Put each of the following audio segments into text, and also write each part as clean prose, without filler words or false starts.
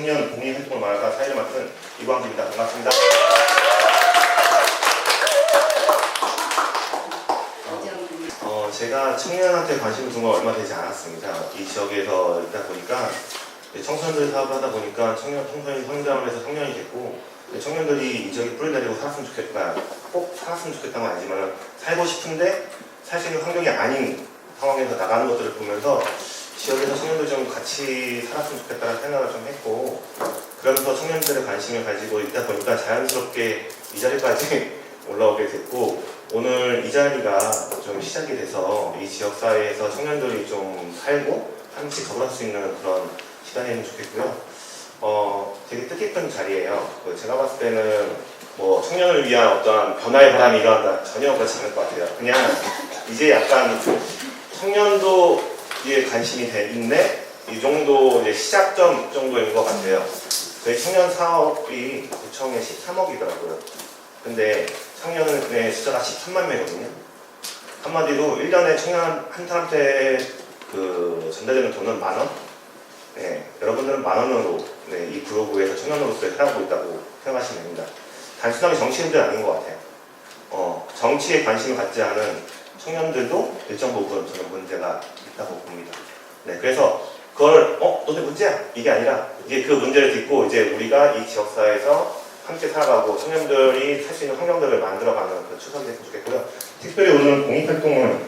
청년 공익활동을 마을과 사회를 맡은 이광기입니다. 반갑습니다. 제가 청년한테 관심을 둔 건 얼마 되지 않았습니다. 이 지역에서 있다 보니까 청소년들 사업을 하다 보니까 청소년이 성장을 해서 청년이 됐고, 청년들이 이 지역에 뿌리 내리고 살았으면 좋겠다, 꼭 살았으면 좋겠다는 건 아니지만 살고 싶은데 살 수 있는 환경이 아닌 상황에서 나가는 것들을 보면서 지역에서 청년들 좀 같이 살았으면 좋겠다는 생각을 좀 했고, 그러면서 청년들의 관심을 가지고 있다 보니까 자연스럽게 이 자리까지 올라오게 됐고, 오늘 이 자리가 좀 시작이 돼서 이 지역사회에서 청년들이 좀 살고 한씩 걸어갈 수 있는 그런 시간이면 좋겠고요. 되게 뜻깊은 자리예요. 제가 봤을 때는 뭐 청년을 위한 어떤 변화의 바람이 일어난다, 전혀 그렇지 않을 것 같아요. 그냥 이제 약간 청년도에 관심이 있는데 이 정도 이제 시작점 정도인 것 같아요. 저희 청년 사업이 구청에 13억이더라고요. 근데 청년은 그냥 숫자가 13만 명이거든요. 한마디로 1년에 청년 한 사람한테 전달되는 돈은 10,000원? 네, 여러분들은 10,000원으로 이 구로구에서 청년으로서 살아가고 있다고 생각하시면 됩니다. 단순하게 정치인들은 아닌 것 같아요. 정치에 관심을 갖지 않은 청년들도 일정 부분 저는 문제가 있다고 봅니다. 네, 그래서 그걸 너네 문제야 이게 아니라 이제 그 문제를 딛고 이제 우리가 이 지역사회에서 함께 살아가고 청년들이 살 수 있는 환경들을 만들어가는 그 추석이 됐으면 좋겠고요. 특별히 오늘 공익활동을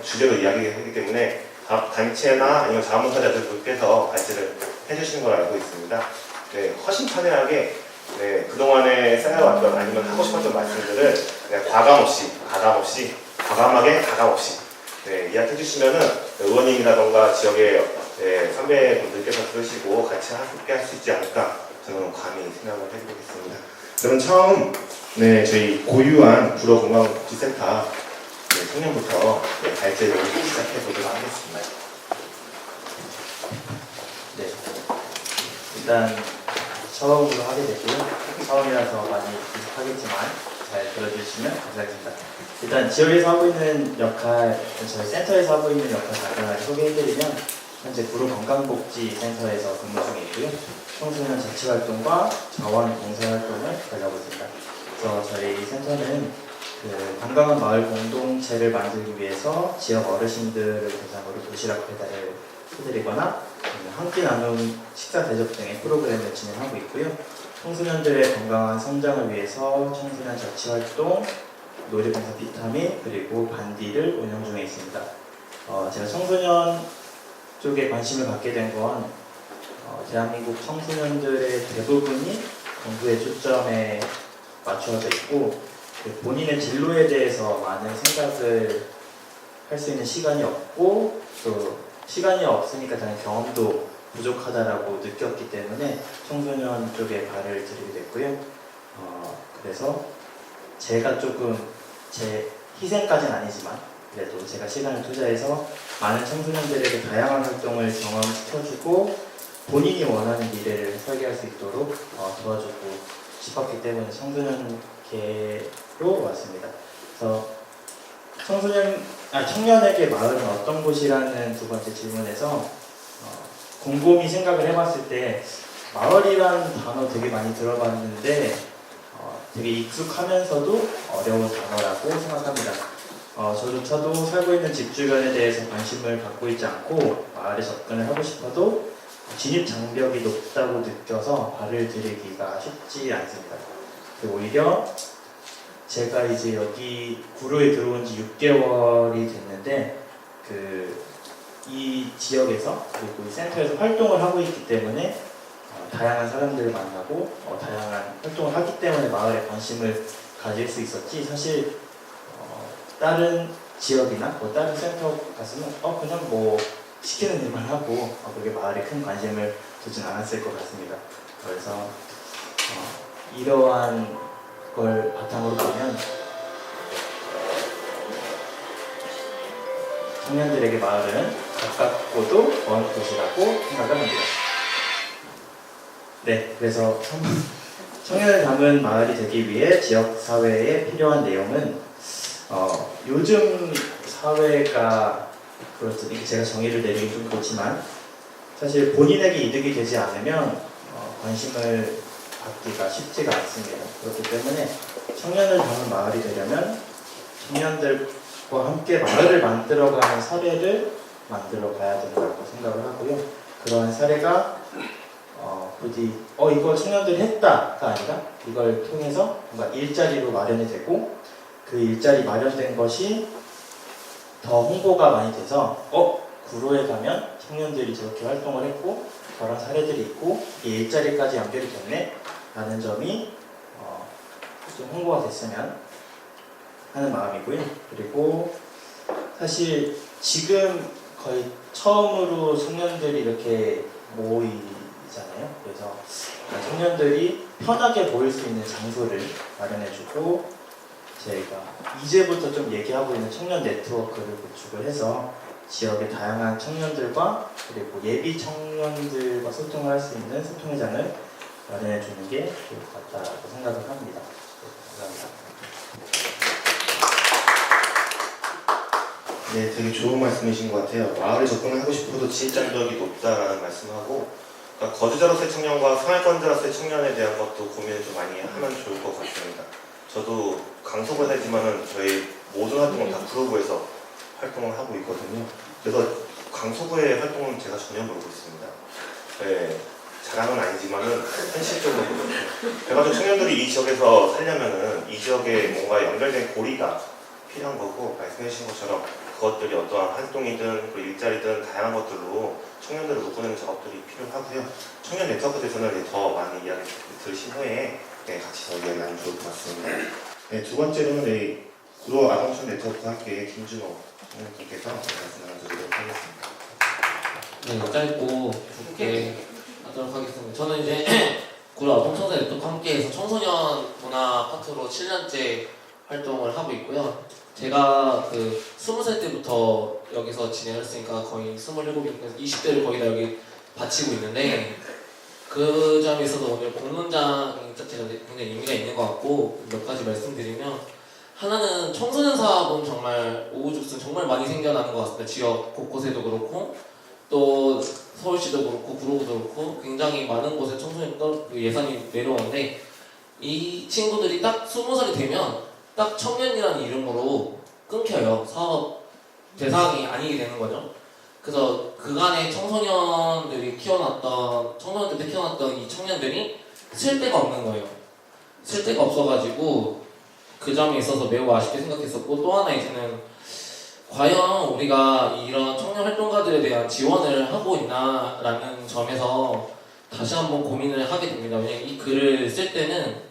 주제로 이야기하기 때문에 각 단체나 아니면 자원봉사자들께서 발제를 해주시는 걸 알고 있습니다. 네, 허심탄회하게 그동안에 쌓여왔던 아니면 하고 싶었던 말씀들을 과감하게 이야기해 주시면은 의원님이라던가 지역의 선배분들께서 들으시고 같이 함께 할 수 있지 않을까 저는 감히 생각을 해보겠습니다. 그럼 처음 저희 고유한 구로건강복지센터 청년부터 발제를 시작해 보도록 하겠습니다. 네, 일단 처음으로 하게 됐고요. 처음이라서 많이 비슷하겠지만 잘 들어주시면 감사하겠습니다. 일단 지역에서 하고 있는 역할, 저희 센터에서 하고 있는 역할 간단하게 소개해드리면, 현재 구로건강복지센터에서 근무 중에 있고요. 청소년 자치활동과 자원봉사활동을 관리하고 있습니다. 그래서 저희 센터는 건강한 마을 공동체를 만들기 위해서 지역 어르신들을 대상으로 도시락 배달을 해드리거나 한 끼 나눔 식사 대접 등의 프로그램을 진행하고 있고요. 청소년들의 건강한 성장을 위해서 청소년 자치활동, 놀이봉사 비타민, 그리고 반디를 운영 중에 있습니다. 제가 청소년 쪽에 관심을 갖게 된 건 대한민국 청소년들의 대부분이 공부의 초점에 맞춰져 있고, 본인의 진로에 대해서 많은 생각을 할 수 있는 시간이 없고, 또 시간이 없으니까 당연히 경험도 부족하다라고 느꼈기 때문에 청소년 쪽에 발을 들이게 됐고요. 그래서 제가 조금 제 희생까지는 아니지만 그래도 제가 시간을 투자해서 많은 청소년들에게 다양한 활동을 경험시켜주고 본인이 원하는 미래를 설계할 수 있도록 도와주고 싶었기 때문에 청소년계로 왔습니다. 그래서 청년에게 마을은 어떤 곳이라는 두 번째 질문에서 곰곰이 생각을 해봤을 때 마을이라는 단어 되게 많이 들어봤는데 되게 익숙하면서도 어려운 단어라고 생각합니다. 저조차도 살고 있는 집 주변에 대해서 관심을 갖고 있지 않고 마을에 접근을 하고 싶어도 진입 장벽이 높다고 느껴서 발을 들이기가 쉽지 않습니다. 오히려 제가 이제 여기 구로에 들어온 지 6개월이 됐는데 이 지역에서 그리고 이 센터에서 활동을 하고 있기 때문에 다양한 사람들을 만나고 다양한 활동을 하기 때문에 마을에 관심을 가질 수 있었지, 사실 다른 지역이나 다른 센터 갔으면 그냥 시키는 일만 하고 그게 마을에 큰 관심을 두진 않았을 것 같습니다. 그래서 이러한 걸 바탕으로 보면 청년들에게 마을은 가깝고도 먼 곳이라고 생각을 합니다. 네, 그래서 청년을 담은 마을이 되기 위해 지역사회에 필요한 내용은 요즘 사회가 그렇듯 제가 정의를 내리기 좀 그렇지만 사실 본인에게 이득이 되지 않으면 관심을 받기가 쉽지가 않습니다. 그렇기 때문에 청년을 담은 마을이 되려면 청년들과 함께 마을을 만들어가는 사례를 만들어 가야 된다고 생각을 하고요. 그러한 사례가 부디 이거 청년들이 했다가 아니라 이걸 통해서 뭔가 일자리로 마련이 되고 그 일자리 마련된 것이 더 홍보가 많이 돼서 구로에 가면 청년들이 저렇게 활동을 했고 저런 사례들이 있고 이 일자리까지 연결이 됐네 라는 점이 좀 홍보가 됐으면 하는 마음이고요. 그리고 사실 지금 거의 처음으로 청년들이 이렇게 모이잖아요. 그래서 청년들이 편하게 모일 수 있는 장소를 마련해주고 저희가 이제부터 좀 얘기하고 있는 청년 네트워크를 구축을 해서 지역의 다양한 청년들과 그리고 예비 청년들과 소통을 할 수 있는 소통회장을 마련해 주는 게 좋을 것 같다고 생각을 합니다. 감사합니다. 네, 되게 좋은 말씀이신 것 같아요. 마을에 접근을 하고 싶어도 진입장벽이 높다라는 말씀하고, 그러니까 거주자로서의 청년과 생활권자로서의 청년에 대한 것도 고민을 좀 많이 하면 좋을 것 같습니다. 저도 강서구에 살지만은 저희 모든 활동은 다 구로구에서 활동을 하고 있거든요. 그래서 강서구의 활동은 제가 전혀 모르고 있습니다. 네, 자랑은 아니지만은 현실적으로 그렇거든요. 그래가지고 청년들이 이 지역에서 살려면은 이 지역에 뭔가 연결된 고리가 필요한 거고, 말씀해주신 것처럼 그것들이 어떠한 활동이든 일자리든 다양한 것들로 청년들을 묶어내는 작업들이 필요하고요. 청년 네트워크에 대해서는 더 많이 이야기 들으신 후에 같이 더 이야기 나누면 좋을 것 같습니다. 네, 두 번째로는 구로 아동청 네트워크와 함께 김준호 청년님께서 말씀 나눠주도록 하겠습니다. 네, 짧고 굵게 하도록 하겠습니다. 저는 이제 구로 아동청소 네트워크와 함께해서 청소년 문화 파트로 7년째 활동을 하고 있고요. 제가 20살 때부터 여기서 진행을 했으니까 거의 27, 20대를 거의 다 여기 바치고 있는데, 그 점에 있어서 오늘 공론장 자체가 굉장히 의미가 있는 것 같고, 몇 가지 말씀드리면, 하나는 청소년 사업은 정말 오후죽순 정말 많이 생겨나는 것 같습니다. 지역 곳곳에도 그렇고 또 서울시도 그렇고 구로구도 그렇고 굉장히 많은 곳에 청소년 예산이 내려오는데, 이 친구들이 딱 20살이 되면 딱 청년이라는 이름으로 끊겨요. 사업 대상이 아니게 되는 거죠. 그래서 그간의 청소년들 때 키워놨던 이 청년들이 쓸 데가 없는 거예요. 쓸 데가 없어가지고 그 점에 있어서 매우 아쉽게 생각했었고, 또 하나 이제는 과연 우리가 이런 청년 활동가들에 대한 지원을 하고 있나라는 점에서 다시 한번 고민을 하게 됩니다. 왜냐면 이 글을 쓸 때는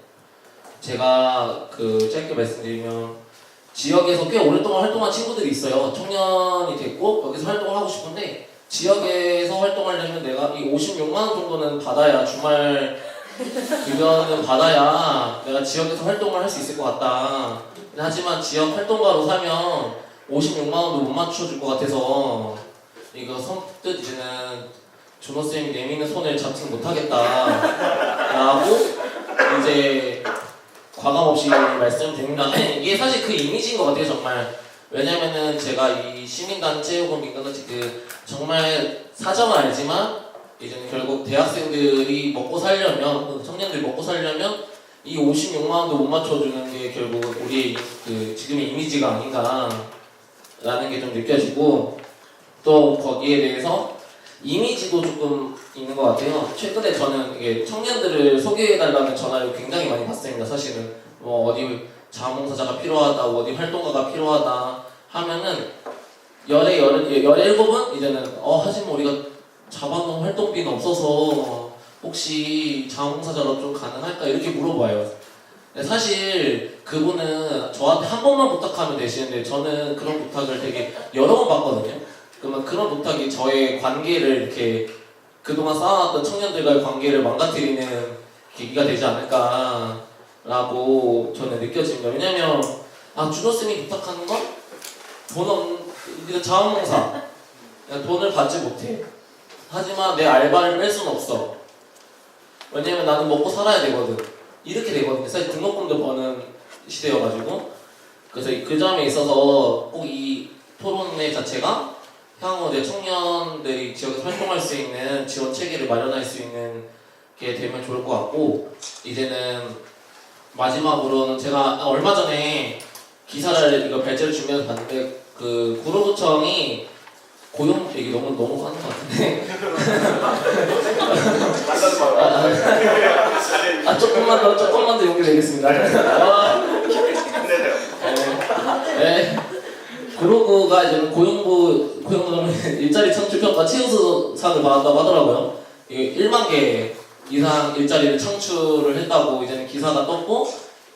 제가 짧게 말씀드리면 지역에서 꽤 오랫동안 활동한 친구들이 있어요. 청년이 됐고 여기서 활동을 하고 싶은데 지역에서 활동하려면 내가 이 56만 원 정도는 받아야, 주말 급여는 받아야 내가 지역에서 활동을 할 수 있을 것 같다. 하지만 지역 활동가로 살면 56만 원도 못 맞춰줄 것 같아서 이거 선뜻 이제는 준호쌤이 내미는 손을 잡지는 못하겠다 라고 이제 과감없이 말씀드립니다. 이게 사실 그 이미지인 것 같아요, 정말. 왜냐면은 제가 이 시민단체 혹은 민간단체 정말 사정은 알지만 이제는 결국 대학생들이 먹고 살려면, 청년들이 먹고 살려면 이 56만 원도 못 맞춰주는 게 결국 우리의 지금의 이미지가 아닌가라는 게 좀 느껴지고, 또 거기에 대해서 이미지도 조금 있는 것 같아요. 최근에 저는 이게 청년들을 소개해달라는 전화를 굉장히 많이 받습니다. 사실은 어디 자원봉사자가 필요하다, 어디 활동가가 필요하다 하면은 17은 이제는 하지만 우리가 잡아놓은 활동비는 없어서 혹시 자원봉사자로 좀 가능할까 이렇게 물어봐요. 사실 그분은 저한테 한 번만 부탁하면 되시는데 저는 그런 부탁을 되게 여러 번 받거든요. 그러면 그런 부탁이 저의 관계를 이렇게 그동안 쌓아왔던 청년들과의 관계를 망가뜨리는 계기가 되지 않을까라고 저는 느껴집니다. 왜냐면 준호쌤이 부탁하는 건 우리가 자원봉사 돈을 받지 못해. 하지만 내 알바를 뺄 수는 없어. 왜냐면 나는 먹고 살아야 되거든. 이렇게 되거든요. 사실 등록금도 버는 시대여가지고. 그래서 그 점에 있어서 꼭 이 토론회 자체가 향후 내 청년들이 지역에서 활동할 수 있는 지원 체계를 마련할 수 있는 되면 좋을 것 같고, 이제는 마지막으로는 제가 얼마 전에 기사를 이거 발제를 주면서 봤는데 그 구로구청이 고용 얘기 너무 하는 것 같은데 조금만 더 용기 내겠습니다. 네. 구로구가 이제 고용노동부 일자리 창출평가 최우수상을 받았다고 하더라고요. 1만 개 이상 일자리를 창출을 했다고 이제는 기사가 떴고,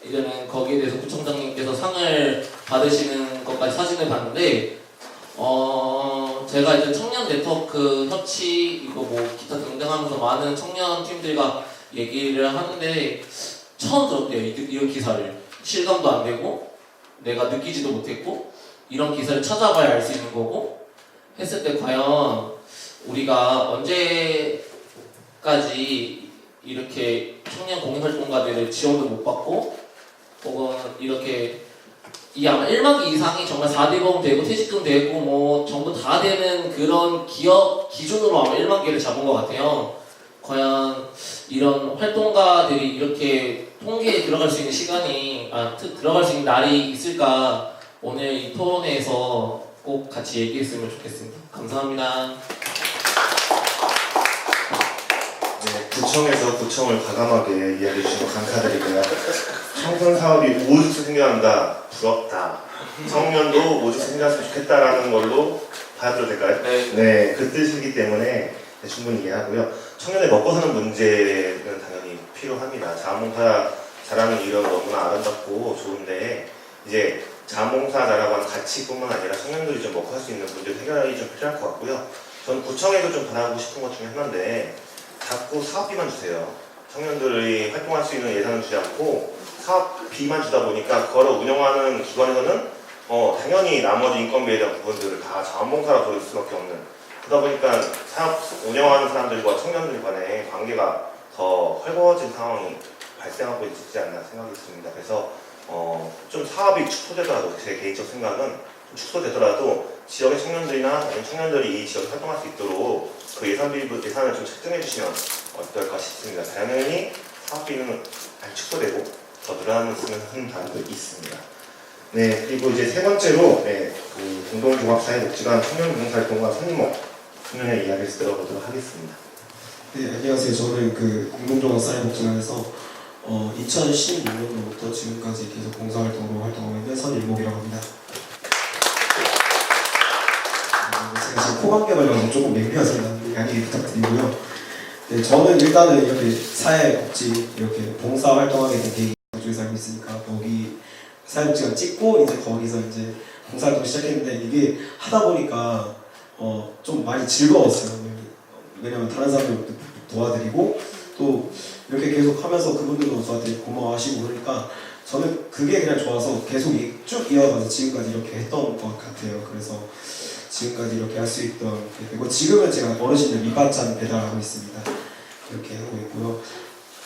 이제는 거기에 대해서 구청장님께서 상을 받으시는 것까지 사진을 봤는데, 제가 이제 청년 네트워크 협치 이거 뭐 기타 등등 하면서 많은 청년 팀들과 얘기를 하는데 처음 들었대요. 이런 기사를. 실감도 안 되고 내가 느끼지도 못했고, 이런 기사를 찾아봐야 알 수 있는 거고 했을 때 과연 우리가 언제까지 이렇게 청년 공익활동가들의 지원도 못 받고, 혹은 이렇게 이 아마 1만 개 이상이 정말 4대보험 되고 퇴직금 되고 뭐 전부 다 되는 그런 기업 기준으로 아마 1만 개를 잡은 것 같아요. 과연 이런 활동가들이 이렇게 통계에 들어갈 수 있는 시간이 들어갈 수 있는 날이 있을까, 오늘 이 토론회에서 꼭 같이 얘기했으면 좋겠습니다. 감사합니다. 네, 구청에서 구청을 과감하게 이야기해 주셔서 감사드리고요. 청년 사업이 오죽 생겨난다, 부럽다. 청년도 오죽 생겨났으면 좋겠다라는 걸로 받아도 될까요? 네, 그 뜻이기 때문에 충분히 이해하고요. 청년의 먹고 사는 문제는 당연히 필요합니다. 자원봉사 잘하는 일은 너무나 아름답고 좋은데, 이제 자원봉사 잘하고 가치뿐만 아니라 청년들이 좀 먹고 살 수 있는 문제 해결이 좀 필요할 것 같고요. 저는 구청에도 좀 바라고 싶은 것 중에 하나인데, 자꾸 사업비만 주세요. 청년들이 활동할 수 있는 예산을 주지 않고 사업비만 주다 보니까 그거를 운영하는 기관에서는 당연히 나머지 인건비에 대한 부분들을 다 자원봉사로 돌릴 수밖에 없는, 그러다 보니까 사업 운영하는 사람들과 청년들 간의 관계가 더 헐거워진 상황이 발생하고 있지 않나 생각이 듭니다. 그래서 좀 사업이 축소되더라도, 제 개인적 생각은 좀 축소되더라도 지역의 청년들이나 아니면 청년들이 이 지역에 활동할 수 있도록 그 예산을 좀 책정해 주시면 어떨까 싶습니다. 당연히 사업비는 안 축소되고 더 늘어나는 바람도 있습니다. 네, 그리고 이제 세 번째로 그 공동종합사회복지관 청년봉사활동가 선임목 청년의 이야기를 들어보도록 하겠습니다. 네, 안녕하세요. 저는 그 공동종합사회복지관에서 2016년도부터 지금까지 계속 봉사활동으로 활동하고 있는 선일목이라고 합니다. 제가 지금 코감기 걸려서 조금 맹비어서 양해 부탁드리고요. 네, 저는 일단은 이렇게 사회복지 이렇게 봉사활동하게 된 계기 쪽에 살고 있으니까 거기 사회복지관 찍고 이제 거기서 이제 봉사활동 시작했는데, 이게 하다 보니까 좀 많이 즐거웠어요. 왜냐면 다른 사람들도 도와드리고 또 이렇게 계속 하면서 그분들도 저한테 고마워하시고 그러니까 저는 그게 그냥 좋아서 계속 쭉 이어가서 지금까지 이렇게 했던 것 같아요. 그래서 지금까지 이렇게 할 수 있던, 그리고 지금은 제가 어르신들 밑반찬 배달하고 있습니다. 이렇게 하고 있고요.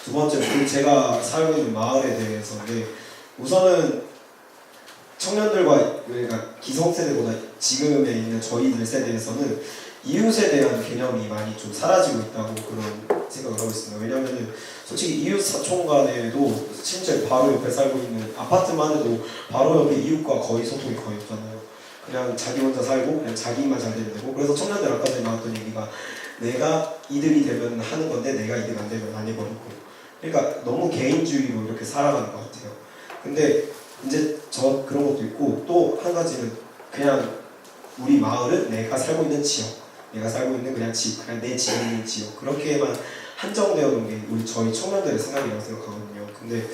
두 번째는 제가 살고 있는 마을에 대해서인데, 우선은 청년들과 그러니까 기성세대보다 지금에 있는 저희들 세대에서는 이웃에 대한 개념이 많이 좀 사라지고 있다고 그런 생각을 하고 있습니다. 왜냐하면 솔직히 이웃 사촌 간에도 심지어 바로 옆에 살고 있는 아파트만 해도 바로 옆에 이웃과 거의 소통이 거의 없잖아요. 그냥 자기 혼자 살고 그냥 자기만 잘 되면 되고, 그래서 청년들 아까 전에 나왔던 얘기가 내가 이득이 되면 하는 건데 내가 이득 안 되면 안 해버리고, 그러니까 너무 개인주의로 이렇게 살아가는 것 같아요. 근데 이제 저 그런 것도 있고, 또 한 가지는 그냥 우리 마을은 내가 살고 있는 지역, 내가 살고 있는 그냥 집, 그냥 내 집에 있는 지역, 그렇게만 한정되어 놓은 게 우리 저희 청년들의 생각이라고 생각하거든요. 근데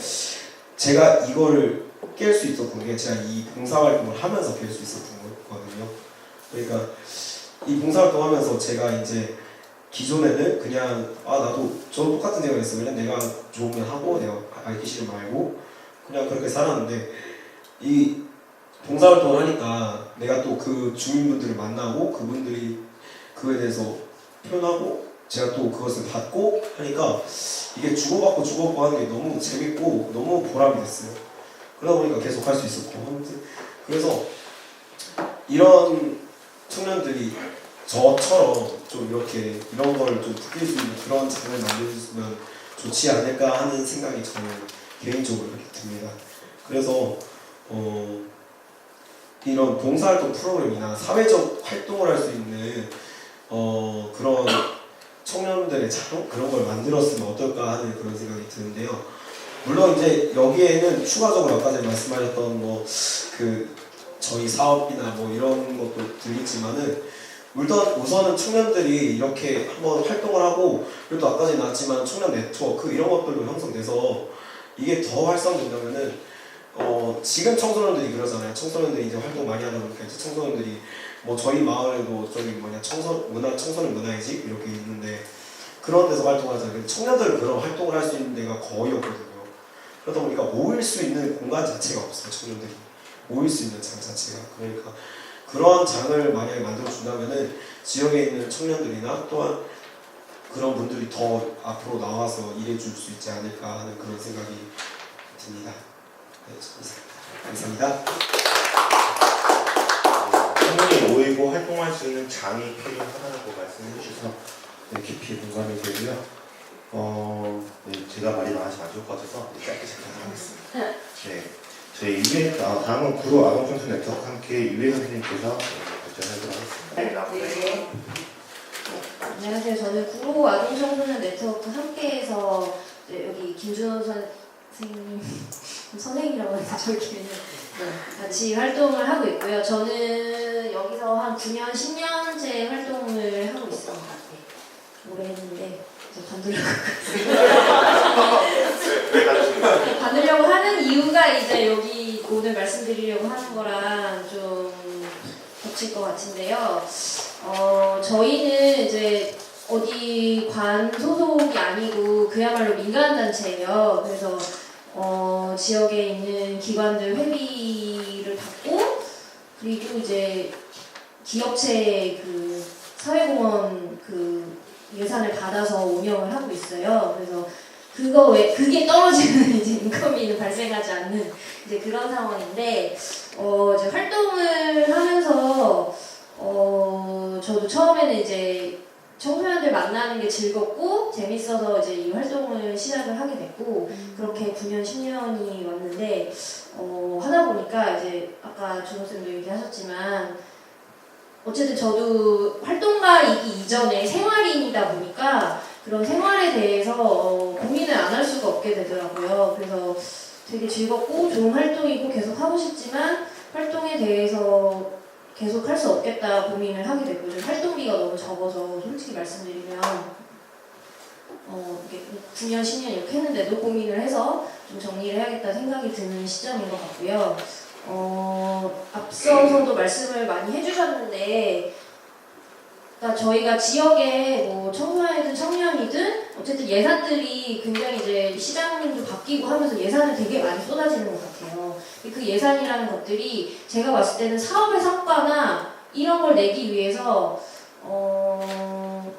제가 이거를 깰 수 있었던 게 제가 이 봉사활동을 하면서 깰 수 있었던 거거든요. 그러니까 이 봉사활동 하면서 제가 이제 기존에는 그냥 나도 저도 똑같은 생각을 했어요. 내가 좋으면 하고 내가 알기 싫으면 말고 그냥 그렇게 살았는데, 이 봉사활동을 하니까 내가 또 그 주민분들을 만나고 그분들이 그거에 대해서 표현하고 제가 또 그것을 받고 하니까 이게 주고받고 하는 게 너무 재밌고 너무 보람이 됐어요. 그러다 보니까 계속 할 수 있었고, 그래서 이런 청년들이 저처럼 좀 이렇게 이런 걸 좀 느낄 수 있는 그런 장을 만들어주면 좋지 않을까 하는 생각이 저는 개인적으로 이렇게 듭니다. 그래서 이런 봉사활동 프로그램이나 사회적 활동을 할 수 있는 그런 청년들의 자동 그런 걸 만들었으면 어떨까 하는 그런 생각이 드는데요. 물론 이제 여기에는 추가적으로 아까 전에 말씀하셨던 뭐 그 저희 사업이나 뭐 이런 것도 들리지만은 우선은 청년들이 이렇게 한번 활동을 하고 그래도 아까 전에 나왔지만 청년 네트워크 이런 것들도 형성돼서 이게 더 활성된다면은 지금 청소년들이 그러잖아요. 청소년들이 이제 활동 많이 하다 보니까 이제 청소년들이 뭐 저희 마을에도 저기 뭐냐 청소년 문화의집 이렇게 있는데 그런 데서 활동하잖아요. 청년들은 그런 활동을 할 수 있는 데가 거의 없거든요. 그러다 보니까 모일 수 있는 공간 자체가 없어요. 청년들이 모일 수 있는 장 자체가. 그러니까 그런 장을 만약에 만들어준다면은 지역에 있는 청년들이나 또한 그런 분들이 더 앞으로 나와서 일해줄 수 있지 않을까 하는 그런 생각이 듭니다. 네, 감사합니다. 청년이 모이고 활동할 수 있는 장이 필요하다고 말씀해 주셔서 깊이 공감이 되고요. 네, 제가 말이 많아서 안 좋을 것 같아서 짧게 하겠습니다. 네, 저희 다음은 구로 아동청소 네트워크 함께 유해 선생님께서 발전하도록 하겠습니다. 네. 안녕하세요. 저는 구로 아동청소년 네트워크 함께해서 여기 김준호 선생님이라고 해서 저기는 같이 활동을 하고 있고요. 저는 여기서 한 9년, 10년째 활동을 하고 있습니다. 네. 오래 했는데 이제 왜 가주십니까? 받으려고 하는 이유가 이제 여기 오늘 말씀드리려고 하는 거랑 좀 겹칠 것 같은데요. 저희는 이제 어디 관 소속이 아니고 그야말로 민간단체예요. 그래서 지역에 있는 기관들 회비를 받고 그리고 이제 기업체 그 사회공헌 그 예산을 받아서 운영을 하고 있어요. 그래서 그게 떨어지는 이제 인건비는 발생하지 않는 이제 그런 상황인데 이제 활동을 하면서 저도 처음에는 이제 청소년들 만나는 게 즐겁고 재밌어서 이제 이 활동을 시작을 하게 됐고 그렇게 9년, 10년이 왔는데 하다 보니까 이제 아까 준호쌤도 얘기하셨지만 어쨌든 저도 활동가이기 이전에 생활인이다 보니까 그런 생활에 대해서 고민을 안 할 수가 없게 되더라고요. 그래서 되게 즐겁고 좋은 활동이고 계속 하고 싶지만 활동에 대해서 계속 할 수 없겠다 고민을 하게 됐고 좀 활동비가 너무 적어서 솔직히 말씀드리면 이렇게 9년, 10년 이렇게 했는데도 고민을 해서 좀 정리를 해야겠다 생각이 드는 시점인 것 같고요. 앞서서도 말씀을 많이 해주셨는데 그러니까 저희가 지역에 뭐 청소년이든 청년이든 어쨌든 예산들이 굉장히 이제 시장도 바뀌고 하면서 예산을 되게 많이 쏟아지는 것 같아요. 그 예산이라는 것들이 제가 봤을 때는 사업의 성과나 이런 걸 내기 위해서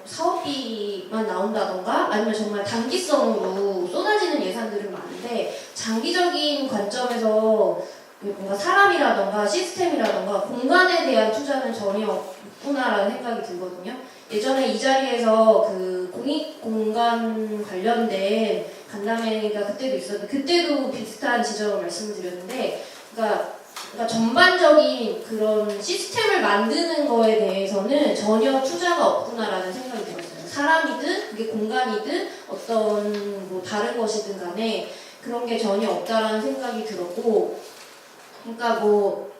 사업비만 나온다던가 아니면 정말 단기성으로 쏟아지는 예산들은 많은데 장기적인 관점에서 뭔가 사람이라던가 시스템이라던가 공간에 대한 투자는 전혀 없구나라는 생각이 들거든요. 예전에 이 자리에서 그 공익공간 관련된 간담회가 그때도 있었는데 그때도 비슷한 지적을 말씀드렸는데 그러니까 전반적인 그런 시스템을 만드는 거에 대해서는 전혀 투자가 없구나라는 생각이 들었어요. 사람이든 그게 공간이든 어떤 뭐 다른 것이든 간에 그런 게 전혀 없다라는 생각이 들었고 그러니까 뭐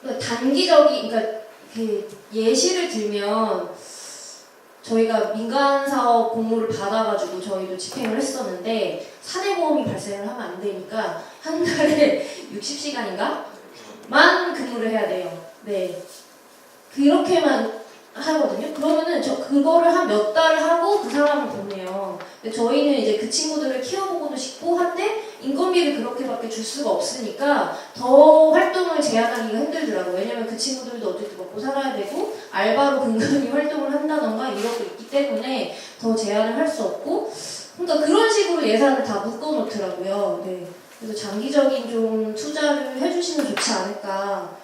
단기적인 그러니까 그 예시를 들면 저희가 민간 사업 공모를 받아가지고 저희도 집행을 했었는데 사내보험이 발생을 하면 안 되니까 한 달에 60시간인가? 만 근무를 해야 돼요. 네. 그렇게만 하거든요. 그러면은 그거를 한 몇 달을 하고 그 사람을 보내요. 근데 저희는 이제 그 친구들을 키워보고도 싶고 한데 인건비를 그렇게밖에 줄 수가 없으니까 더 활동을 제한하기가 힘들더라고요. 왜냐면 그 친구들도 어쨌든 먹고 살아야 되고 알바로 근근히 활동을 한다던가 이러고 있기 때문에 더 제한을 할 수 없고 그러니까 그런 식으로 예산을 다 묶어놓더라고요. 네. 그래서 장기적인 좀 투자를 해주시면 좋지 않을까.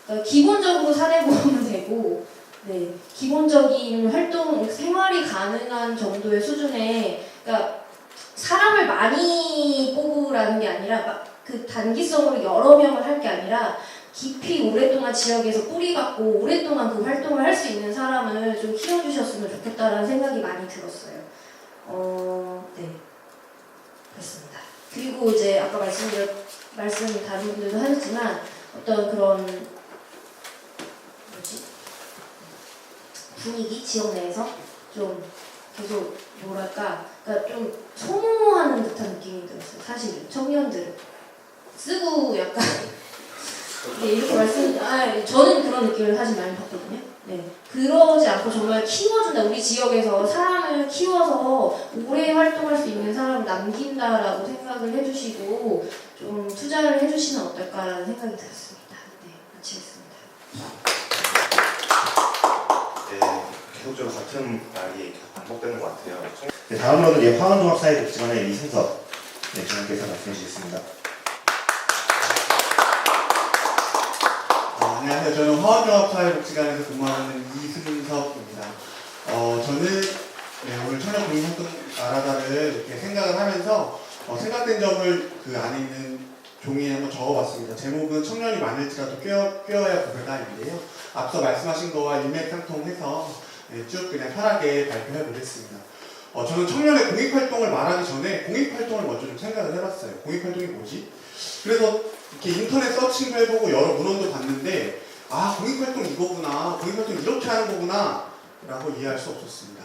그러니까 기본적으로 사내보험은 되고 네, 기본적인 활동, 생활이 가능한 정도의 수준의, 그러니까 사람을 많이 뽑으라는 게 아니라 막 그 단기성으로 여러 명을 할 게 아니라 깊이 오랫동안 지역에서 뿌리박고 오랫동안 그 활동을 할 수 있는 사람을 좀 키워주셨으면 좋겠다라는 생각이 많이 들었어요. 네. 그렇습니다. 그리고 이제 아까 말씀 다른 분들도 하셨지만 어떤 그런 분위기 지역 내에서 좀 계속 뭐랄까 그러니까 좀 소모하는 듯한 느낌이 들었어요. 사실 청년들 쓰고 약간 이렇게 저는 그런 느낌을 사실 많이 받거든요. 네. 그러지 않고 정말 키워준다. 우리 지역에서 사람을 키워서 오래 활동할 수 있는 사람을 남긴다라고 생각을 해주시고 좀 투자를 해주시면 어떨까라는 생각이 들었습니다. 네, 마치겠습니다. 네, 계속적으로 같은 말이 계속 반복되는 것 같아요. 네, 다음으로는 화원종합사회복지관의 이승섭 장관께서 말씀해 주시겠습니다. 안녕하세요. 저는 화원종합사회복지관에서 근무하는 이승섭입니다. 저는 오늘 청년공익활동 나라다를 이렇게 생각을 하면서 생각된 점을 그 안에 있는 종이에 한번 적어봤습니다. 제목은 청년이 많을지라도 꿰어야 고배다인데요. 앞서 말씀하신 거와 일맥상통해서 쭉 그냥 편하게 발표해 보겠습니다. 저는 청년의 공익활동을 말하기 전에 공익활동을 먼저 좀 생각을 해봤어요. 공익활동이 뭐지? 그래서 이렇게 인터넷 서칭도 해보고 여러 문헌도 봤는데 아 공익활동 이거구나, 공익활동 이렇게 하는 거구나 라고 이해할 수 없었습니다.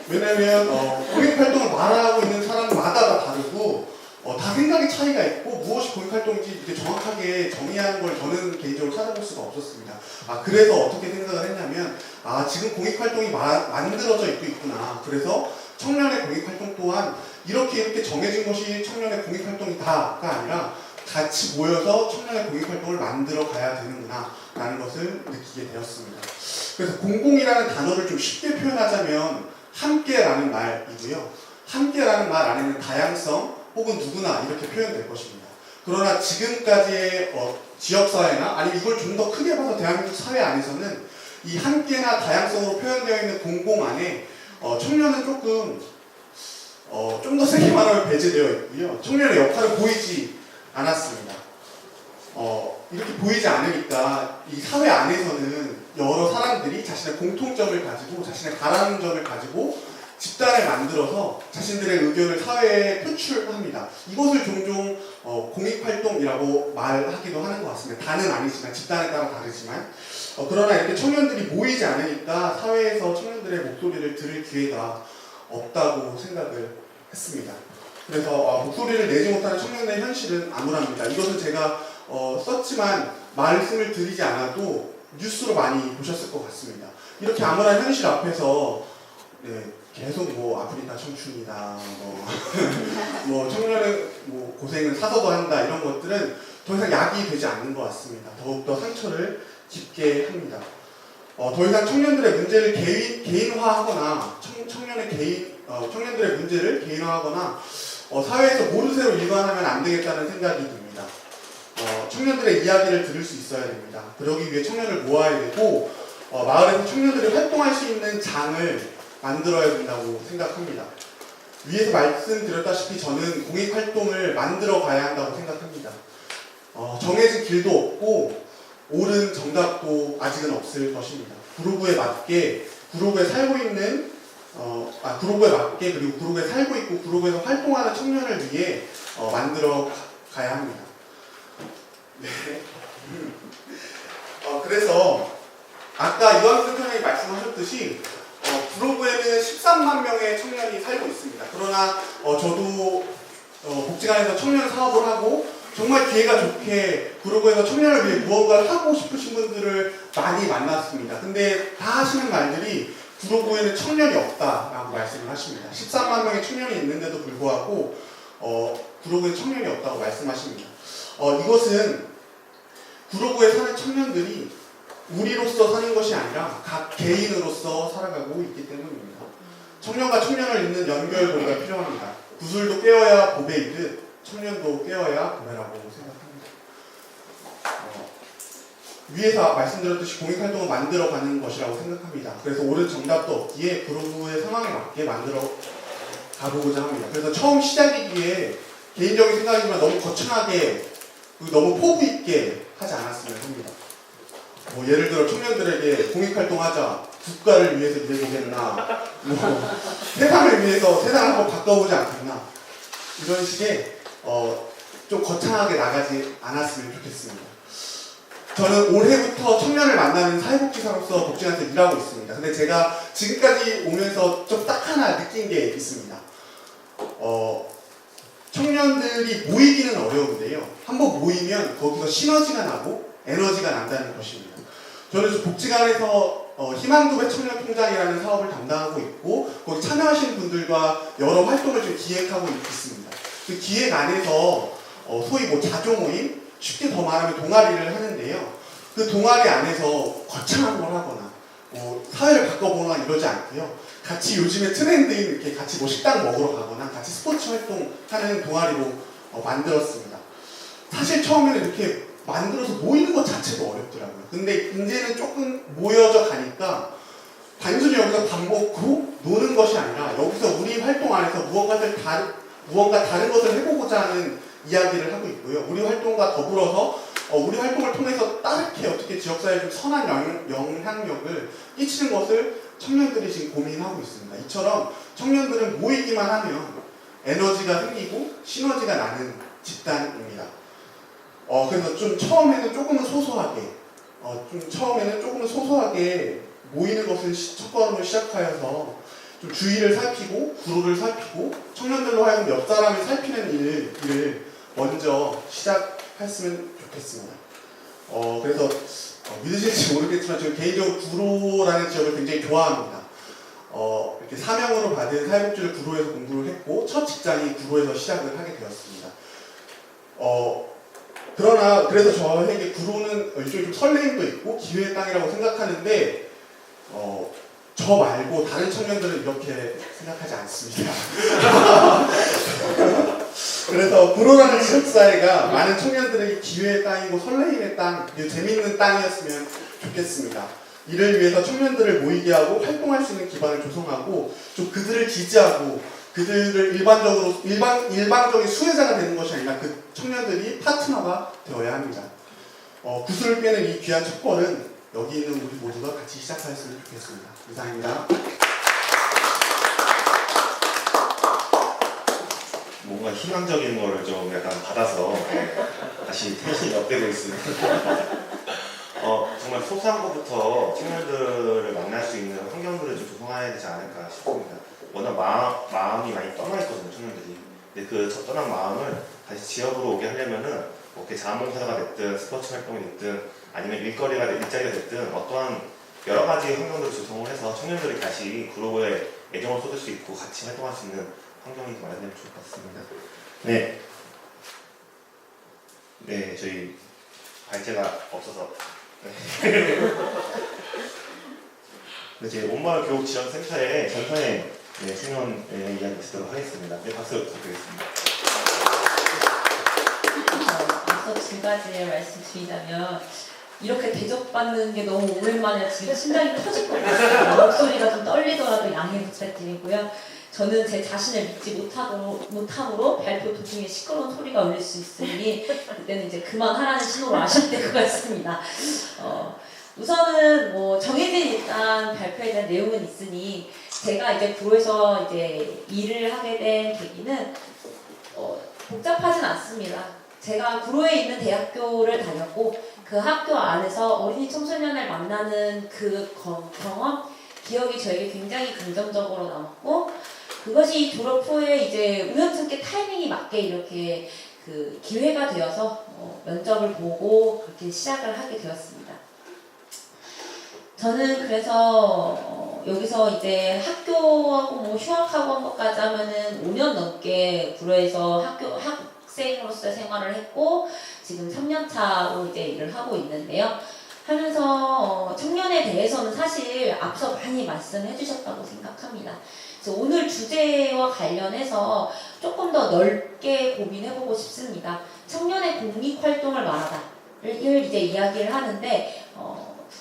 왜냐면 공익활동을 말하고 있는 사람마다 다 다르고 다 생각의 차이가 있고 무엇이 공익활동인지 이렇게 정확하게 정의하는 걸 저는 개인적으로 찾아볼 수가 없었습니다. 그래서 어떻게 생각을 했냐면 지금 공익활동이 만들어져 있구나. 그래서 청년의 공익활동 또한 이렇게 정해진 것이 청년의 공익활동이다가 아니라 같이 모여서 청년의 공익활동을 만들어 가야 되는구나 라는 것을 느끼게 되었습니다. 그래서 공공이라는 단어를 좀 쉽게 표현하자면 함께라는 말이고요. 함께라는 말 안에는 다양성 혹은 누구나 이렇게 표현될 것입니다. 그러나 지금까지의 지역사회나 아니면 이걸 좀 더 크게 봐서 대한민국 사회 안에서는 이 함께나 다양성으로 표현되어 있는 공공 안에 청년은 조금 좀 더 세게 말하면 배제되어 있고요. 청년의 역할을 보이지 않았습니다. 이렇게 보이지 않으니까 이 사회 안에서는 여러 사람들이 자신의 공통점을 가지고 자신의 바라는 점을 가지고 집단을 만들어서 자신들의 의견을 사회에 표출합니다. 이것을 종종 공익활동이라고 말하기도 하는 것 같습니다. 다는 아니지만 집단에 따라 다르지만 그러나 이렇게 청년들이 모이지 않으니까 사회에서 청년들의 목소리를 들을 기회가 없다고 생각을 했습니다. 그래서 목소리를 내지 못하는 청년의 현실은 암울합니다. 이것은 제가 썼지만 말씀을 드리지 않아도 뉴스로 많이 보셨을 것 같습니다. 이렇게 암울한 현실 앞에서 계속 아프리카 청춘이다, 뭐 청년의 고생은 사서도 한다 이런 것들은 더 이상 약이 되지 않는 것 같습니다. 더욱더 상처를 깊게 합니다. 더 이상 청년들의 문제를 개인화하거나 청년들의 문제를 개인화하거나 사회에서 모르쇠로 일관하면 안 되겠다는 생각이 듭니다. 청년들의 이야기를 들을 수 있어야 됩니다. 그러기 위해 청년을 모아야 되고 마을에서 청년들이 활동할 수 있는 장을 만들어야 된다고 생각합니다. 위에서 말씀드렸다시피 저는 공익활동을 만들어 가야 한다고 생각합니다. 정해진 길도 없고 옳은 정답도 아직은 없을 것입니다. 구로구에 맞게 구로구에 살고 있는 구로구에 맞게 그리고 구로구에 살고 있고 구로구에서 활동하는 청년을 위해 만들어 가야 합니다. 네. 그래서 아까 이완수 대표님이 말씀하셨듯이 구로구에는 13만 명의 청년이 살고 있습니다. 그러나 저도 복지관에서 청년 사업을 하고 정말 기회가 좋게 구로구에서 청년을 위해 무언가를 하고 싶으신 분들을 많이 만났습니다. 근데 다 하시는 말들이 구로구에는 청년이 없다라고 말씀을 하십니다. 13만 명의 청년이 있는데도 불구하고 구로구에 청년이 없다고 말씀하십니다. 이것은 구로구에 사는 청년들이 우리로서 사는 것이 아니라 각 개인으로서 살아가고 있기 때문입니다. 청년과 청년을 잇는 연결고리가 필요합니다. 구슬도 깨어야 보배이듯 청년도 깨어야 보배라고 생각합니다. 위에서 말씀드렸듯이 공익활동을 만들어가는 것이라고 생각합니다. 그래서 옳은 정답도 없기에 그룹의 상황에 맞게 만들어 가보고자 합니다. 그래서 처음 시작이기에 개인적인 생각이지만 너무 거창하게 너무 포부 있게 하지 않았으면 합니다. 뭐 예를 들어 청년들에게 공익활동하자, 국가를 위해서 일해보겠나, 뭐 세상을 위해서 세상을 한번 바꿔보지 않겠나, 이런 식의 좀 거창하게 나가지 않았으면 좋겠습니다. 저는 올해부터 청년을 만나는 사회복지사로서 복지관에서 일하고 있습니다. 근데 제가 지금까지 오면서 좀 딱 하나 느낀 게 있습니다. 청년들이 모이기는 어려운데요. 한번 모이면 거기서 시너지가 나고 에너지가 난다는 것입니다. 저는 복지관에서 희망도배 청년통장이라는 사업을 담당하고 있고 거기 참여하시는 분들과 여러 활동을 좀 기획하고 있습니다. 그 기획 안에서 소위 뭐 자조 모임, 쉽게 더 말하면 동아리를 하는데요. 그 동아리 안에서 거창한 걸 하거나 사회를 바꿔보거나 이러지 않고요. 같이 요즘에 트렌드인 이렇게 같이 뭐 식당 먹으러 가거나 같이 스포츠 활동하는 동아리로 만들었습니다. 사실 처음에는 이렇게 만들어서 모이는 것 자체도 어렵더라고요. 근데 이제는 조금 모여져 가니까 단순히 여기서 밥 먹고 노는 것이 아니라 여기서 우리 활동 안에서 무언가 다른 것을 해보고자 하는 이야기를 하고 있고요. 우리 활동과 더불어서 우리 활동을 통해서 다르게 어떻게 지역사회에 좀 선한 영향력을 끼치는 것을 청년들이 지금 고민하고 있습니다. 이처럼 청년들은 모이기만 하면 에너지가 생기고 시너지가 나는 집단입니다. 그래서 좀 처음에는 조금은 소소하게 모이는 것을 첫 걸음으로 시작하여서 좀 주위를 살피고 구로를 살피고 청년들로 하여금 옆 사람을 살피는 일을 먼저 시작했으면 좋겠습니다. 그래서 믿으실지 모르겠지만 저는 개인적으로 구로라는 지역을 굉장히 좋아합니다. 이렇게 사명으로 받은 사회복지를 구로에서 공부를 했고 첫 직장이 구로에서 시작을 하게 되었습니다. 그래서 저에게 구로는 일종의 좀 설레임도 있고 기회의 땅이라고 생각하는데 저 말고 다른 청년들은 이렇게 생각하지 않습니다. 그래서 구로라는 지역사회가 많은 청년들에게 기회의 땅이고 설레임의 땅, 재미있는 땅이었으면 좋겠습니다. 이를 위해서 청년들을 모이게 하고 활동할 수 있는 기반을 조성하고 좀 그들을 지지하고 그들을 일방적인 수혜자가 되는 것이 아니라 그 청년들이 파트너가 되어야 합니다. 구슬을 빼는 이 귀한 첫 걸은 여기 있는 우리 모두가 같이 시작하였으면 좋겠습니다. 이상입니다. 뭔가 희망적인 거를 좀 약간 받아서 다시 텐션이 업되고 있습니다. 정말 소소한 것부터 청년들을 만날 수 있는 환경들을 좀 조성해야 되지 않을까 싶습니다. 워낙 마음이 많이 떠나 있거든요, 청년들이. 근데 그 떠난 마음을 다시 지역으로 오게 하려면은 뭐 자원봉사가 됐든 스포츠 활동이 됐든 아니면 일자리가 됐든 어떠한 여러 가지 환경들을 조성을 해서 청년들이 다시 구로에 애정을 쏟을 수 있고 같이 활동할 수 있는 환경이 마련되면 좋을 것 같습니다. 네, 저희 발제가 없어서 이제 온마을 교육지원센터의 전편에 청년의 이야기 듣도록 하겠습니다. 네, 박수 부탁드리겠습니다. 앞서 두 가지 말씀드리자면 이렇게 대접받는 게 너무 오랜만에 지금 심장이 터질 것 같아요. 목소리가 좀 떨리더라도 양해 부탁드리고요. 저는 제 자신을 믿지 못함으로 발표 도중에 시끄러운 소리가 울릴 수 있으니 그때는 이제 그만하라는 신호로 아셔야 될 것 같습니다. 우선은 뭐 정해진 일단 발표에 대한 내용은 있으니 제가 이제 구로에서 이제 일을 하게 된 계기는 복잡하진 않습니다. 제가 구로에 있는 대학교를 다녔고 그 학교 안에서 어린이 청소년을 만나는 그 경험, 기억이 저에게 굉장히 긍정적으로 남았고 그것이 졸업 후에 이제 우연찮게 타이밍이 맞게 이렇게 그 기회가 되어서 면접을 보고 그렇게 시작을 하게 되었습니다. 저는 그래서 여기서 이제 학교하고 뭐 휴학하고 한 것까지 하면은 5년 넘게 구로에서 학생으로서 생활을 했고 지금 3년 차로 이제 일을 하고 있는데요. 하면서 청년에 대해서는 사실 앞서 많이 말씀해 주셨다고 생각합니다. 그래서 오늘 주제와 관련해서 조금 더 넓게 고민해보고 싶습니다. 청년의 공익활동을 말하다. 이제 이야기를 하는데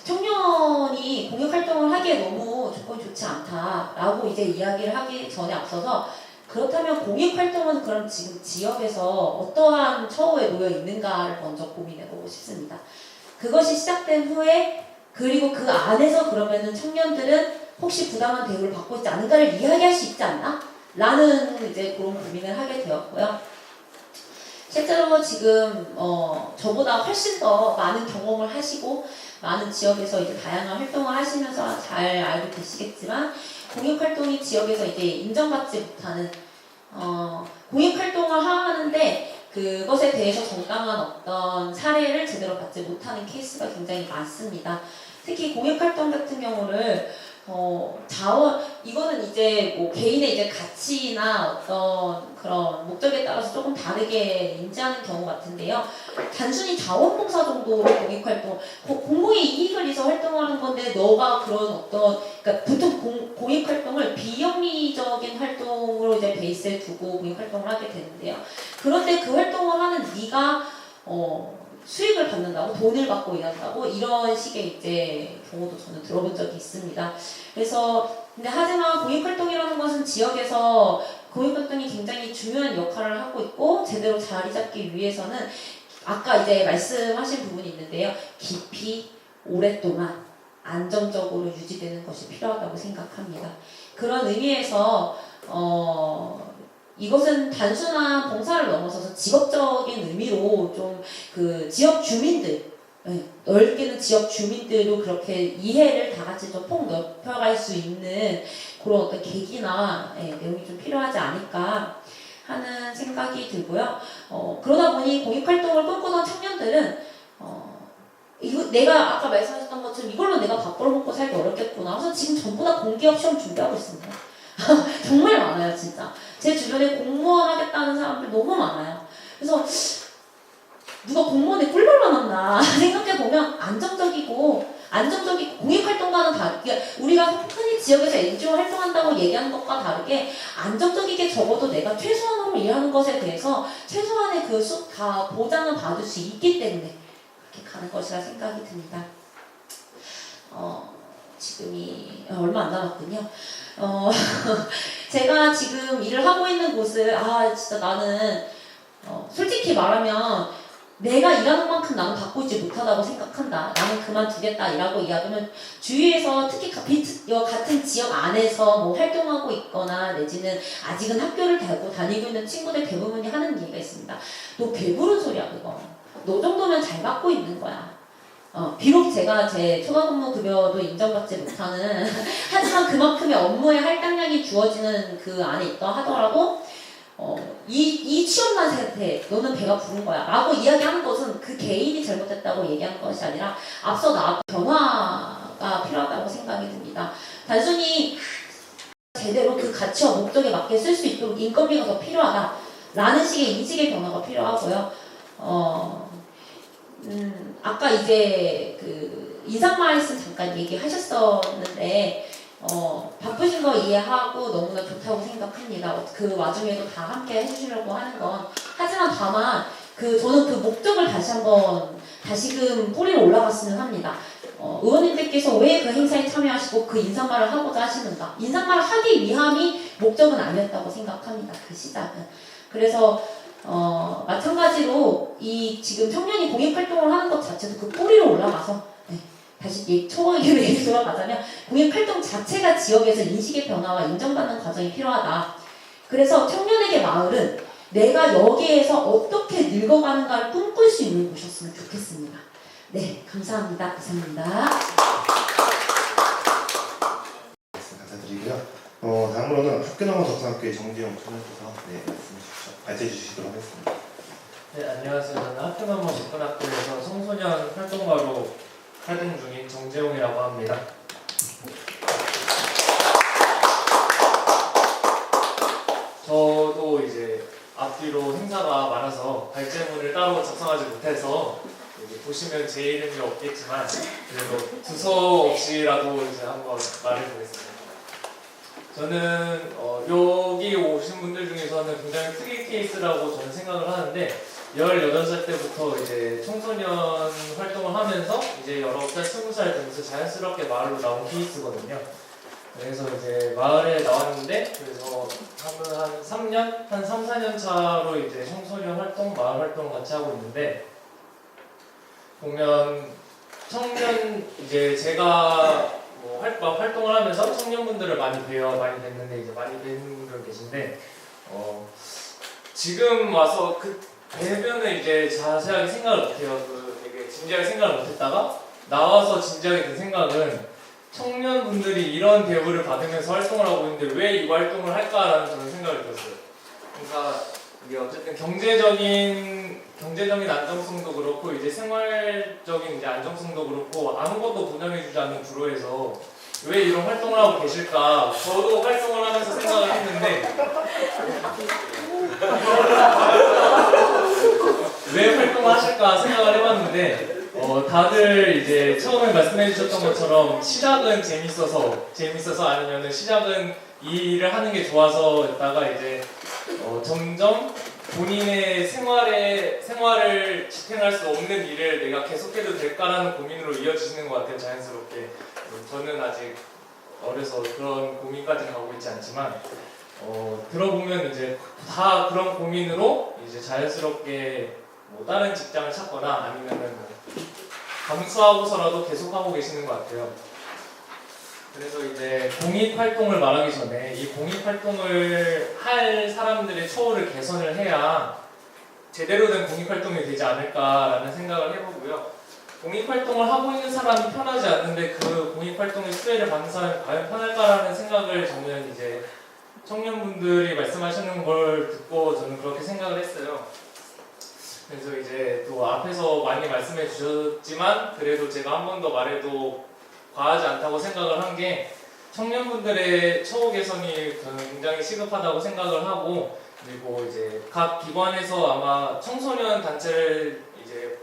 청년이 공익 활동을 하기에 너무 조건이 좋지 않다라고 이제 이야기를 하기 전에 앞서서 그렇다면 공익 활동은 그럼 지금 지역에서 어떠한 처우에 놓여 있는가를 먼저 고민해보고 싶습니다. 그것이 시작된 후에 그리고 그 안에서 그러면은 청년들은 혹시 부당한 대우를 받고 있지 않은가를 이야기할 수 있지 않나? 라는 이제 그런 고민을 하게 되었고요. 실제로 지금 저보다 훨씬 더 많은 경험을 하시고 많은 지역에서 이제 다양한 활동을 하시면서 잘 알고 계시겠지만 공익 활동이 지역에서 이제 인정받지 못하는 공익 활동을 하는데 그것에 대해서 정당한 어떤 사례를 제대로 받지 못하는 케이스가 굉장히 많습니다. 특히 공익 활동 같은 경우를 이거는 이제 뭐 개인의 이제 가치나 어떤 그런 목적에 따라서 조금 다르게 인지하는 경우 같은데요. 단순히 자원봉사 정도로 공익활동, 공공의 이익을 위해서 활동하는 건데 너가 그런 어떤, 그러니까 보통 공익활동을 비영리적인 활동으로 이제 베이스에 두고 공익활동을 하게 되는데요. 그런데 그 활동을 하는 네가 수익을 받는다고, 돈을 받고 일한다고, 이런 식의 이제 경우도 저는 들어본 적이 있습니다. 그래서 근데 하지만 공익활동이라는 것은 지역에서 공익활동이 굉장히 중요한 역할을 하고 있고 제대로 자리 잡기 위해서는 아까 이제 말씀하신 부분이 있는데요. 깊이 오랫동안 안정적으로 유지되는 것이 필요하다고 생각합니다. 그런 의미에서 이것은 단순한 봉사를 넘어서서 직업적인 의미로 좀 그 지역 주민들, 넓게는 지역 주민들도 그렇게 이해를 다 같이 좀 폭 넓혀갈 수 있는 그런 어떤 계기나 내용이 좀 필요하지 않을까 하는 생각이 들고요. 그러다 보니 공익활동을 꿈꾸던 청년들은 이거 내가 아까 말씀하셨던 것처럼 이걸로 내가 밥 벌어먹고 살기 어렵겠구나. 그래서 지금 전부 다 공기업 시험 준비하고 있습니다. 정말 많아요, 진짜. 제 주변에 공무원 하겠다는 사람들 너무 많아요. 그래서 누가 공무원에 꿀벌만 왔나 생각해보면 안정적이고 공익활동과는 다르게 우리가 흔히 지역에서 NGO 활동한다고 얘기하는 것과 다르게 안정적이게 적어도 내가 최소한으로 일하는 것에 대해서 최소한의 그 다 보장을 받을 수 있기 때문에 그렇게 가는 것이라 생각이 듭니다. 지금이 얼마 안 남았군요. 제가 지금 일을 하고 있는 곳을 진짜 나는 솔직히 말하면 내가 일하는 만큼 나는 받고 있지 못하다고 생각한다. 나는 그만두겠다 이라고 이야기하면 주위에서 특히 같은 지역 안에서 뭐 활동하고 있거나 내지는 아직은 학교를 다니고 있는 친구들 대부분이 하는 얘기가 있습니다. 너 배부른 소리야 그거. 너 정도면 잘 받고 있는 거야. 비록 제가 제 초과근무 급여도 인정받지 못하는 하지만 그만큼의 업무의 할당량이 주어지는 그 안에 있다 하더라도 이 취업난 상태 너는 배가 부른 거야 라고 이야기하는 것은 그 개인이 잘못했다고 얘기하는 것이 아니라 앞서 나왔던 변화가 필요하다고 생각이 듭니다. 단순히 제대로 그 가치와 목적에 맞게 쓸 수 있도록 인건비가 더 필요하다라는 식의 인식의 변화가 필요하고요. 아까 이제 그 인상 말씀 잠깐 얘기하셨었는데 바쁘신 거 이해하고 너무나 좋다고 생각합니다. 그 와중에도 다 함께 해주시려고 하는 건 하지만 다만 저는 그 목적을 다시금 뿌리로 올라갔으면 합니다. 의원님들께서 왜 그 행사에 참여하시고 그 인사말을 하고자 하시는가? 인사말을 하기 위함이 목적은 아니었다고 생각합니다. 그 시작은. 그래서 마찬가지로 이 지금 청년이 공익활동을 하는 것 자체도 그 뿌리로 올라가서 다시 초기로 얘기 돌아가자면 공익활동 자체가 지역에서 인식의 변화와 인정받는 과정이 필요하다. 그래서 청년에게 마을은 내가 여기에서 어떻게 늙어가는가를 꿈꿀 수 있는 곳이었으면 좋겠습니다. 네, 감사합니다. 이상입니다. 감사드리고요. 다음으로는 학교나무 덕산교회 정지영 총장께서 발제해 주시도록 하겠습니다. 네, 안녕하세요. 저는 학교나무 접근학교에서 청소년 활동가로 활동 중인 정재용이라고 합니다. 저도 이제 앞뒤로 행사가 많아서 발제문을 따로 작성하지 못해서 여기 보시면 제 이름이 없겠지만 그래도 두서 없이라도 이제 한번 말해보겠습니다. 저는 여기 오신 분들 중에서는 굉장히 특이 케이스라고 저는 생각을 하는데 18살 때부터 이제 청소년 활동을 하면서 이제 19살, 20살 되면서 자연스럽게 마을로 나온 케이스거든요. 그래서 이제 마을에 나왔는데 그래서 한 3년, 한 3, 4년 차로 이제 청소년 활동, 마을 활동 같이 하고 있는데 보면 청년 이제 제가 뭐 활동을 하면서 청년분들을 많이 뵀는데 이제 많이 뵌 분들 계신데 지금 와서 그 뵈면은 이제 자세하게 생각을 못해요. 되게 진지하게 생각을 못했다가 나와서 진지하게 든 생각은 청년분들이 이런 대우를 받으면서 활동을 하고 있는데 왜 이 활동을 할까라는 저는 생각을 들었어요. 그러니까 이게 어쨌든 경제적인 안정성도 그렇고 이제 생활적인 이제 안정성도 그렇고 아무것도 보장해주지 않는 구로에서 왜 이런 활동을 하고 계실까? 저도 활동을 하면서 생각을 했는데 왜 활동을 하실까 생각을 해봤는데 다들 이제 처음에 말씀해주셨던 것처럼 시작은 재밌어서 아니면은 시작은 이 일을 하는 게 좋아서였다가 이제 점점 본인의 생활을 지탱할 수 없는 일을 내가 계속해도 될까라는 고민으로 이어지시는 것 같아요. 자연스럽게. 저는 아직 어려서 그런 고민까지는 가고 있지 않지만 들어보면 이제 다 그런 고민으로 이제 자연스럽게 뭐 다른 직장을 찾거나 아니면은 뭐 감수하고서라도 계속하고 계시는 것 같아요. 그래서 이제 공익활동을 말하기 전에 이 공익활동을 할 사람들의 처우를 개선을 해야 제대로 된 공익활동이 되지 않을까라는 생각을 해보고요. 공익활동을 하고 있는 사람이 편하지 않는데 그 공익활동의 수혜를 받는 사람이 과연 편할까라는 생각을 저는 이제 청년분들이 말씀하시는 걸 듣고 저는 그렇게 생각을 했어요. 그래서 이제 또 앞에서 많이 말씀해 주셨지만 그래도 제가 한 번 더 말해도 과하지 않다고 생각을 한 게 청년분들의 처우 개선이 저는 굉장히 시급하다고 생각을 하고 그리고 이제 각 기관에서 아마 청소년 단체를 이제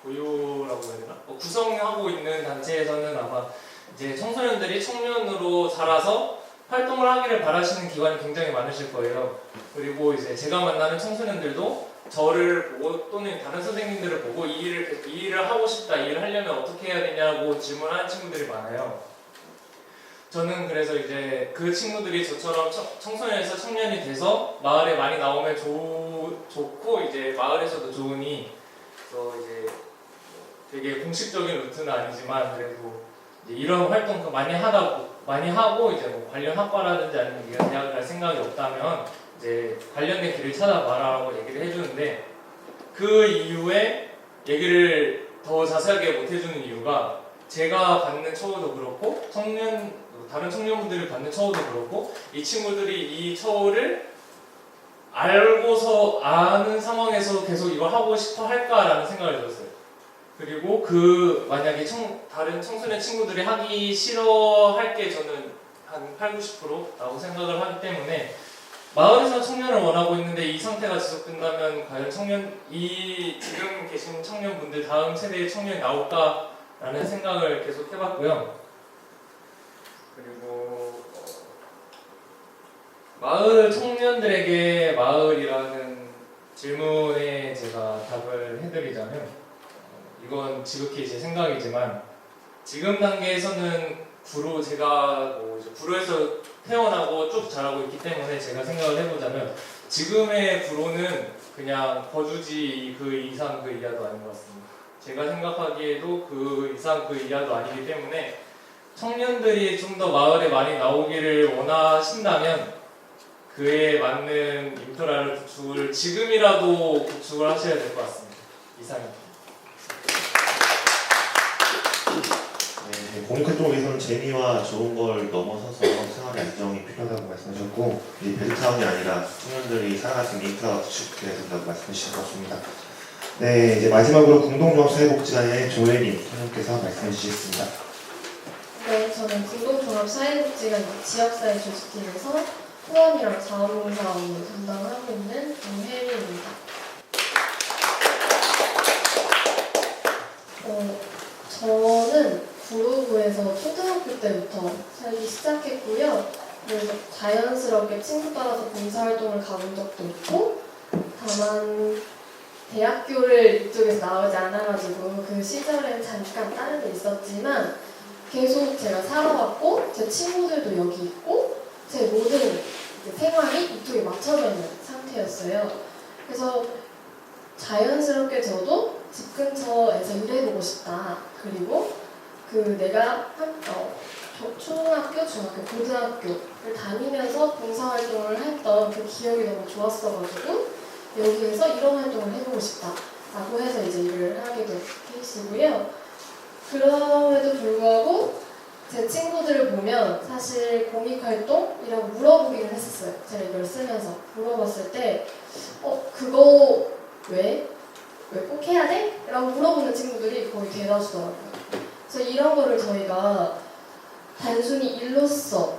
보유라고 해야 되나? 구성하고 있는 단체에서는 아마 이제 청소년들이 청년으로 자라서 활동을 하기를 바라시는 기관이 굉장히 많으실 거예요. 그리고 이제 제가 만나는 청소년들도 저를 보고 또는 다른 선생님들을 보고 이 일을 하고 싶다, 이 일을 하려면 어떻게 해야 되냐고 질문하는 친구들이 많아요. 저는 그래서 이제 그 친구들이 저처럼 청소년에서 청년이 돼서 마을에 많이 나오면 좋고 이제 마을에서도 좋으니 그래서 이제 되게 공식적인 루트는 아니지만 그래도 이제 이런 활동 많이 하고 이제 뭐 관련 학과라든지 아니면 네가 대학을 갈 생각이 없다면 이제 관련된 길을 찾아봐라라고 얘기를 해주는데 그 이후에 얘기를 더 자세하게 못 해주는 이유가 제가 받는 처우도 그렇고 다른 청년분들이 받는 처우도 그렇고 이 친구들이 이 처우를 알고서 아는 상황에서 계속 이걸 하고 싶어 할까라는 생각을 들었어요. 그리고 만약에 다른 청소년 친구들이 하기 싫어할 게 저는 한 8, 90%라고 생각을 하기 때문에 마을에서 청년을 원하고 있는데 이 상태가 지속된다면 과연 지금 계신 청년분들 다음 세대의 청년이 나올까라는 생각을 계속 해봤고요. 그리고 마을 청년들에게 마을이라는 질문에 제가 답을 해드리자면 이건 지극히 제 생각이지만 지금 단계에서는 제가 이제 구로에서 태어나고 쭉 자라고 있기 때문에 제가 생각을 해보자면 지금의 구로는 그냥 거주지 그 이상 그 이하도 아닌 것 같습니다. 제가 생각하기에도 그 이상 그 이하도 아니기 때문에 청년들이 좀 더 마을에 많이 나오기를 원하신다면 그에 맞는 인프라를 지금이라도 구축을 하셔야 될 것 같습니다. 이상입니다. 네, 공익활동을 위해서는 재미와 좋은 걸 넘어서서 생활의 안정이 필요하다고 말씀하셨고 이 베드타운이 아니라 청년들이 살아갈 수 있는 인프라가 구축돼야 된다고 말씀하신 것 같습니다. 네, 이제 마지막으로 공동종합사회복지관의 조혜린 선생님께서 말씀해 주시겠습니다. 네, 저는 공동종합사회복지관 지역사회 조직팀에서 후원이랑 자원봉사 업무 담당을 하고 있는 김혜리입니다. 저는 구로구에서 초등학교 때부터 살기 시작했고요. 그래서 자연스럽게 친구 따라서 봉사활동을 가본 적도 있고 다만 대학교를 이쪽에서 나오지 않아가지고 그 시절에는 잠깐 다른 데 있었지만 계속 제가 살아왔고 제 친구들도 여기 있고 제 모든 이제 생활이 이쪽에 맞춰져 있는 상태였어요. 그래서 자연스럽게 저도 집 근처에서 일해보고 싶다. 그리고 그 내가 초등학교, 중학교, 고등학교를 다니면서 봉사활동을 했던 그 기억이 너무 좋았어가지고 여기에서 이런 활동을 해보고 싶다라고 해서 이제 일을 하게 된 케이스고요. 그럼에도 불구하고 제 친구들을 보면 사실 공익활동이라고 물어보기는 했었어요. 제가 이걸 쓰면서 물어봤을 때 그거 왜 꼭 해야 돼? 라고 물어보는 친구들이 거의 대다수더라고요. 그래서 이런 거를 저희가 단순히 일로서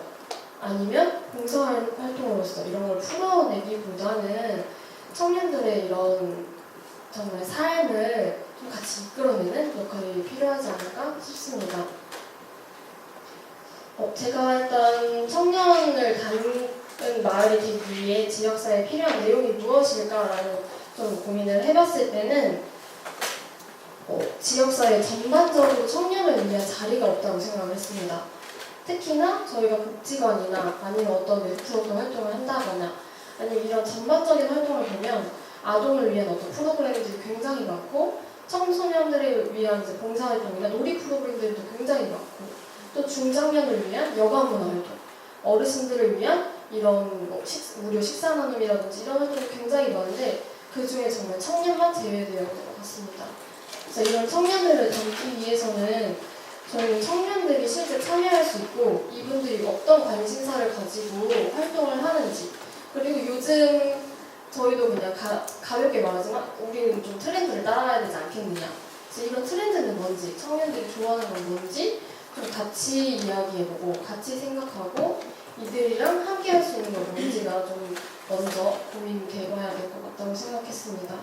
아니면 봉사활동으로서 이런 걸 풀어내기보다는 청년들의 이런 정말 삶을 좀 같이 이끌어내는 역할이 필요하지 않을까 싶습니다. 제가 일단 청년을 담은 마을이 되기 위해 지역사회에 필요한 내용이 무엇일까라는 좀 고민을 해봤을 때는 지역사회 전반적으로 청년을 위한 자리가 없다고 생각을 했습니다. 특히나 저희가 복지관이나 아니면 어떤 네트워크 활동을 한다거나 아니면 이런 전반적인 활동을 보면 아동을 위한 어떤 프로그램들이 굉장히 많고 청소년들을 위한 이제 봉사활동이나 놀이 프로그램들도 굉장히 많고 또 중장년을 위한 여가문화활동, 어르신들을 위한 이런 무료 식사 나눔이라든지 이런 활동이 굉장히 많은데 그 중에 정말 청년만 제외되어 있는 것 같습니다. 그래서 이런 청년들을 담기 위해서는 저희는 청년들이 실제 참여할 수 있고 이분들이 어떤 관심사를 가지고 활동을 하는지 그리고 요즘 저희도 그냥 가볍게 말하지만 우리는 좀 트렌드를 따라야 되지 않겠느냐. 그래서 이런 트렌드는 뭔지, 청년들이 좋아하는 건 뭔지 좀 같이 이야기해보고 같이 생각하고 이들이랑 함께 할 수 있는 건 뭔지가 좀 먼저 고민돼봐야 될 것 같다고 생각했습니다.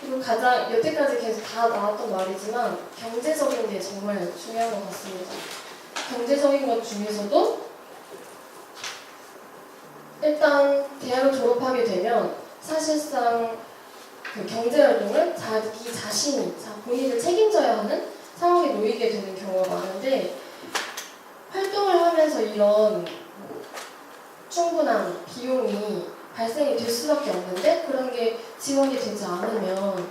그리고 가장 여태까지 계속 다 나왔던 말이지만 경제적인 게 정말 중요한 것 같습니다. 경제적인 것 중에서도 일단 대학을 졸업하게 되면 사실상 그 경제활동을 자기 자신이 본인을 책임져야 하는 상황에 놓이게 되는 경우가 많은데 활동을 하면서 이런 충분한 비용이 발생이 될 수밖에 없는데 그런 게 지원이 되지 않으면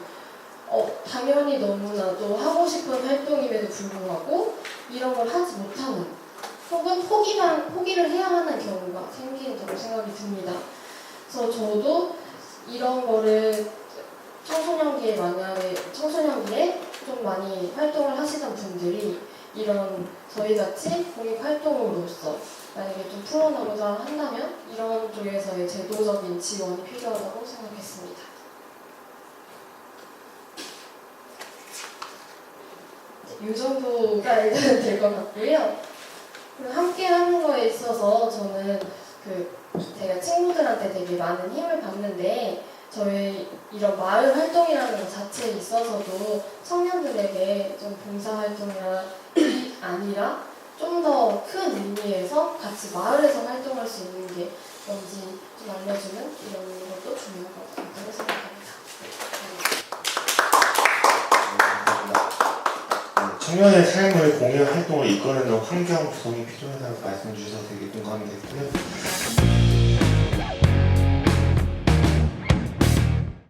당연히 너무나도 하고 싶은 활동임에도 불구하고 이런 걸 하지 못하는 혹은 포기를 해야 하는 경우가 생긴다고 생각이 듭니다. 그래서 저도 이런 거를 청소년기에 좀 많이 활동을 하시던 분들이 이런 저희같이 공익활동으로서 만약에 좀 풀어나고자 한다면 이런 쪽에서의 제도적인 지원이 필요하다고 생각했습니다. 이 정도가 일단 될 것 같고요. 함께 하는 거에 있어서 저는 제가 친구들한테 되게 많은 힘을 받는데 저희 이런 마을 활동이라는 것 자체에 있어서도 청년들에게 좀 봉사활동이 아니라 좀 더 큰 의미에서 같이 마을에서 활동할 수 있는 게 뭔지 좀 알려주는 이런 것도 중요한 것 같다고 생각합니다. 청년의 삶을 공유 활동을 이끌어내는 환경 구성이 필요하다고 말씀 주셔서 되게 공감이 됐고요.